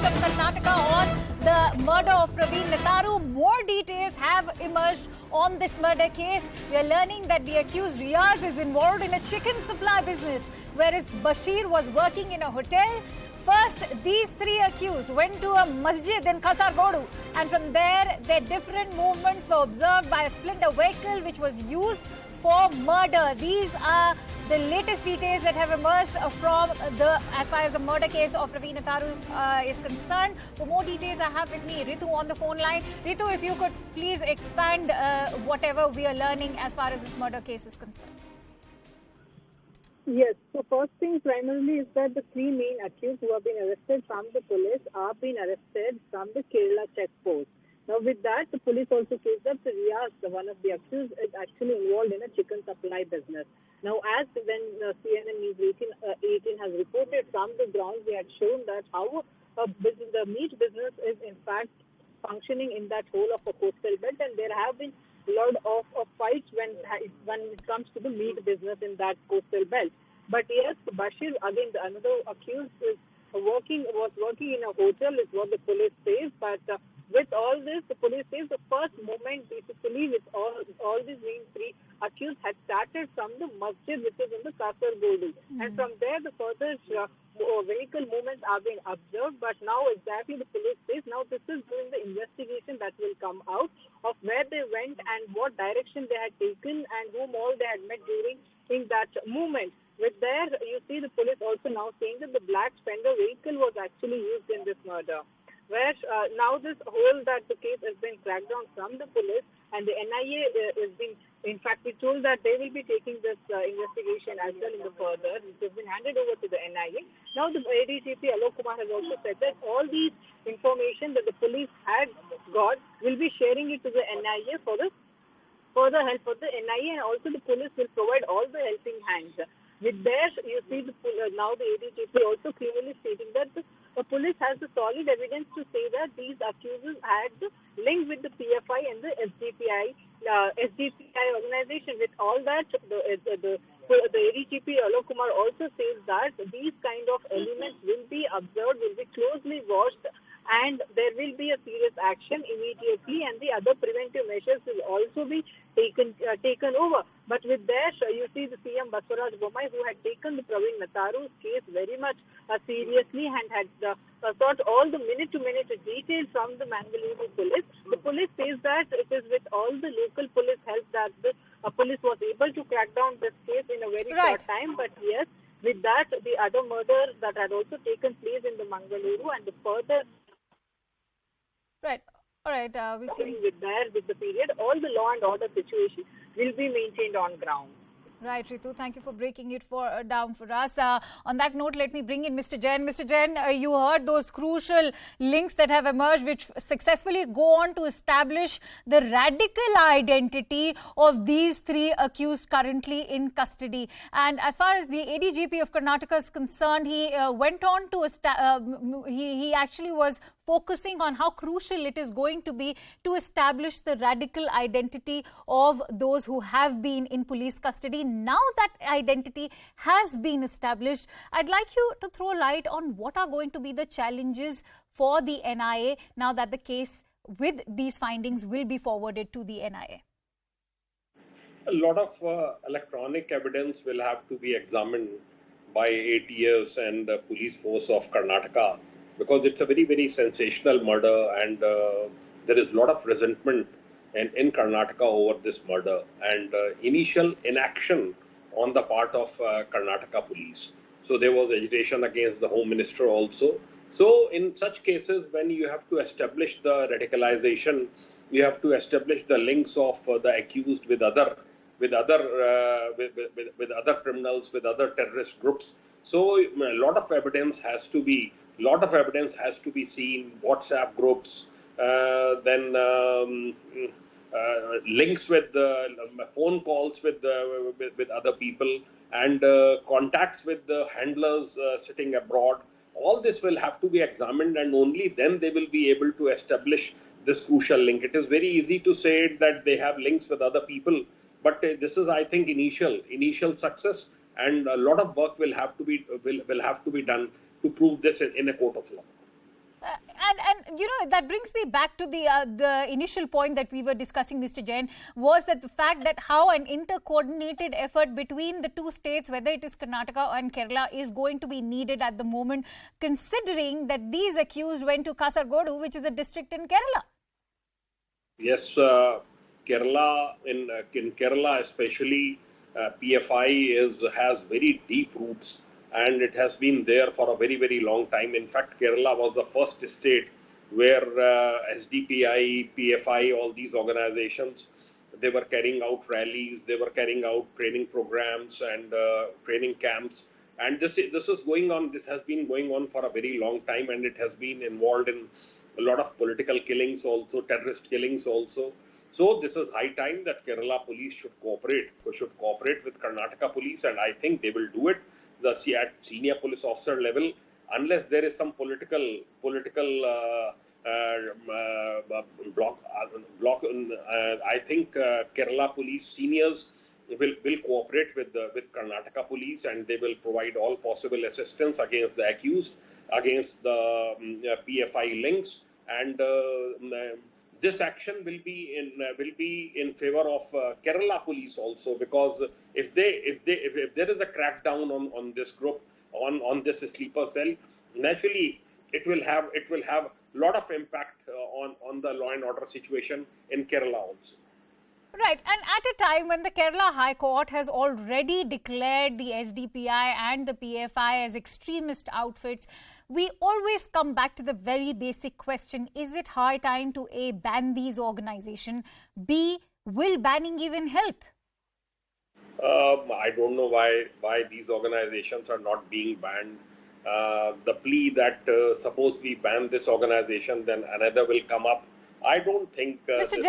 from Karnataka on the murder of Praveen Nettaru. More details have emerged on this murder case. We are learning that the accused Riaz is involved in a chicken supply business, whereas Bashir was working in a hotel. First, these three accused went to a masjid in Kasargodu, and from there, their different movements were observed by a splinter vehicle which was used for murder. These are the latest details that have emerged from as far as the murder case of Praveen Nettaru is concerned. For more details, I have with me Ritu on the phone line. Ritu, if you could please expand whatever we are learning as far as this murder case is concerned. Yes, so first thing primarily is that the three main accused who have been arrested from the police are being arrested from the Kerala checkpost. Now with that, the police also case that Riaz, one of the accused, is actually involved in a chicken supply business. Now as when CNN News 18 has reported from the ground, they had shown that how the meat business is in fact functioning in that whole of a coastal belt, and there have been a lot of fights when it comes to the meat business in that coastal belt. But yes, Bashir, again, another accused, was working in a hotel, is what the police says. But with all this, the police says the first moment, basically, with all these main three accused had started from the masjid, which is in the Kasargodu. And from there, the further vehicle movements are being observed. But now exactly the police says, now this is during the investigation that will come out of where they went and what direction they had taken and whom all they had met during in that movement. With there, you see the police also now saying that the black Spender vehicle was actually used in this murder. Where now this whole that the case has been cracked down from the police, and the NIA is being, in fact, we told that they will be taking this investigation as well in the further. It has been handed over to the NIA. Now the ADGP Alok Kumar has also said that all these information that the police had got will be sharing it to the NIA for the further help for the NIA, and also the police will provide all the helping hands. With there, you see now the ADGP also clearly stating that the police has the solid evidence to say that these accusers had the link with the PFI and the SDPI organization. With all that, the ADGP Alok Kumar also says that these kind of elements will be observed, will be closely watched, and there will be a serious action immediately, and the other preventive measures will also be taken over. But with that, you see the CM Basuraj Bommai, who had taken the Praveen Nettaru's case very much seriously and had sought all the minute-to-minute details from the Mangaluru police. The police says that it is with all the local police help that the police was able to crack down this case in a very short time. But yes, with that, the other murder that had also taken place in the Mangaluru and the further... Right. All right. We see with the period, all the law and order situation will be maintained on ground. Right, Ritu. Thank you for breaking it down for us. On that note, let me bring in Mr. Jain. Mr. Jain, you heard those crucial links that have emerged, which successfully go on to establish the radical identity of these three accused currently in custody. And as far as the ADGP of Karnataka is concerned, he went on to he actually was focusing on how crucial it is going to be to establish the radical identity of those who have been in police custody. Now that identity has been established, I'd like you to throw light on what are going to be the challenges for the NIA now that the case with these findings will be forwarded to the NIA. A lot of electronic evidence will have to be examined by ATS and the police force of Karnataka, because it's a very, very sensational murder, and there is a lot of resentment in Karnataka over this murder, and initial inaction on the part of Karnataka police. So there was agitation against the Home Minister also. So in such cases, when you have to establish the radicalization, you have to establish the links of the accused with other criminals, with other terrorist groups. So a lot of evidence has to be seen, WhatsApp groups, then links with phone calls with other people, and contacts with the handlers sitting abroad. All this will have to be examined, and only then they will be able to establish this crucial link. It is very easy to say that they have links with other people, but this is, I think, initial success, and a lot of work will have to be done to prove this in a court of law. And you know, that brings me back to the initial point that we were discussing, Mr. Jain, was that the fact that how an intercoordinated effort between the two states, whether it is Karnataka and Kerala, is going to be needed at the moment, considering that these accused went to Kasargodu, which is a district in Kerala. Yes, Kerala, in Kerala especially, PFI has very deep roots, and it has been there for a very, very long time. In fact, Kerala was the first state where SDPI, PFI, all these organizations, they were carrying out rallies, they were carrying out training programs and training camps. And this is going on. This has been going on for a very long time, and it has been involved in a lot of political killings, also terrorist killings, also. So this is high time that Kerala police should cooperate with Karnataka police, and I think they will do it. At senior police officer level, unless there is some political block. I think Kerala police seniors will cooperate with Karnataka police, and they will provide all possible assistance against the accused, against the PFI links, and this action will be in favor of Kerala police also, because if there is a crackdown on this group, on this sleeper cell, naturally it will have a lot of impact on the law and order situation in Kerala also. Right, and at a time when the Kerala High Court has already declared the SDPI and the PFI as extremist outfits, we always come back to the very basic question: is it high time to A, ban these organizations, B, will banning even help? I don't know why these organizations are not being banned. The plea that suppose we ban this organization, then another will come up. I don't think Mr.